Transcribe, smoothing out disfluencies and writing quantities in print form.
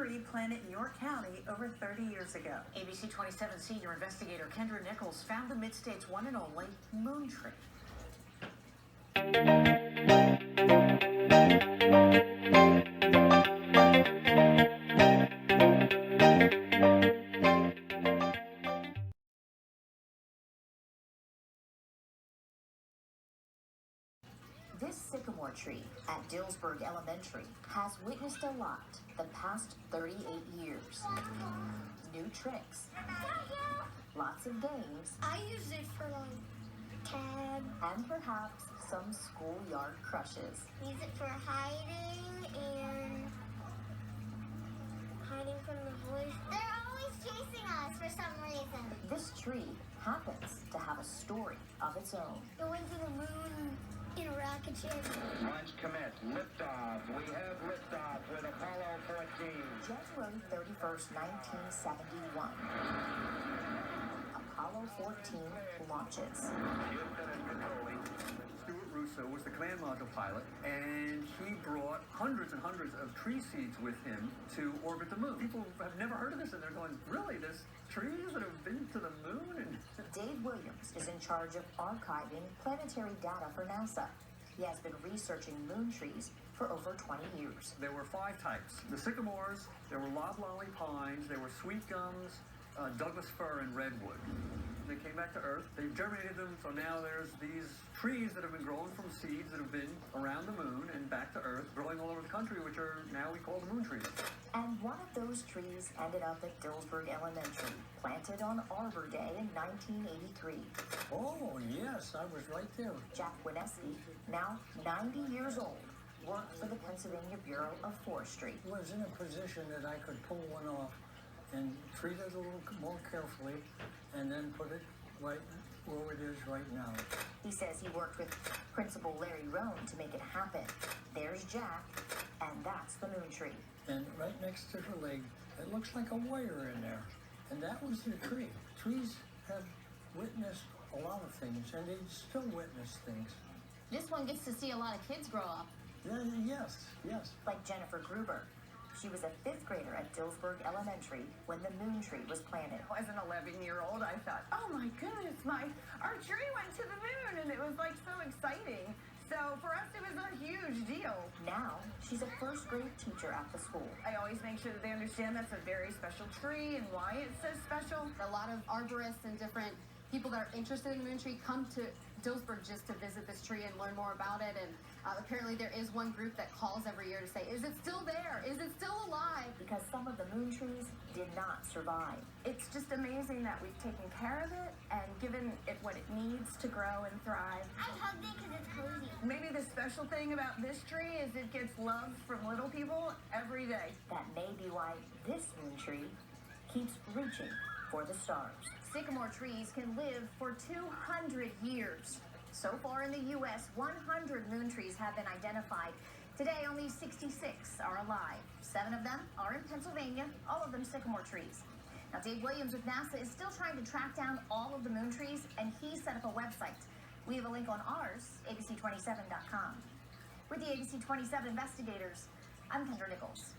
tree planted in York County over 30 years ago. ABC 27 senior investigator Kendra Nichols found the Mid-State's one and only moon tree. This sycamore tree at Dillsburg Elementary has witnessed a lot the past 38 years. New tricks, lots of games, I use it for like tag. and perhaps some schoolyard crushes. Use it for hiding and hiding from the boys. They're always chasing us for some reason. This tree happens to have a story of its own. Going to the moon in a rocket ship. Launch commit. Liftoff. We have liftoff with Apollo 14. January 31st, 1971. Apollo 14 launches. Houston is controlling. Stuart Russo was the command module pilot, and he brought hundreds and hundreds of tree seeds with him to orbit the moon. People have never heard of this, and they're going, really? There's trees that have been to the moon? And Dave Williams is in charge of archiving planetary data for NASA. He has been researching moon trees for over 20 years. there were 5 types. The sycamores, there were loblolly pines, there were sweet gums, Douglas fir, and redwood. They came back to Earth. They germinated them, so now there's these trees that have been grown from seeds that have been around the moon and back to Earth, growing all over the country, which are now we call the moon trees. And one of those trees ended up at Dillsburg Elementary, planted on Arbor Day in 1983. Oh, yes, I was right there. Jack Wineski, now 90 years old, worked for the Pennsylvania Bureau of Forestry. Was in a position that I could pull one off and treat it a little more carefully and then put it right where it is right now. He says he worked with Principal Larry Rohn to make it happen. There's Jack, and that's the moon tree. And right next to her leg, it looks like a wire in there. And that was the tree. Trees have witnessed a lot of things, and they still witness things. This one gets to see a lot of kids grow up. Yes, yes. Like Jennifer Gruber. She was a 5th grader at Dillsburg Elementary when the moon tree was planted. As an 11-year-old, I thought, oh my goodness, our tree went to the moon, and it was like so exciting. So for us, it was a huge deal. Now, she's a 1st grade teacher at the school. I always make sure that they understand that's a very special tree and why it's so special. A lot of arborists and different people that are interested in the moon tree come to Dillsburg just to visit this tree and learn more about it. And apparently there is one group that calls every year to say, is it still there? Is it still alive? Because some of the moon trees did not survive. It's just amazing that we've taken care of it and given it what it needs to grow and thrive. I hugged it because it's cozy. Maybe the special thing about this tree is it gets love from little people every day. That may be why this moon tree keeps reaching for the stars. Sycamore trees can live for 200 years. So far in the U.S., 100 moon trees have been identified. Today, only 66 are alive. 7 of them are in Pennsylvania, all of them sycamore trees. Now, Dave Williams with NASA is still trying to track down all of the moon trees, and he set up a website. We have a link on ours, abc27.com. With the ABC 27 investigators, I'm Kendra Nichols.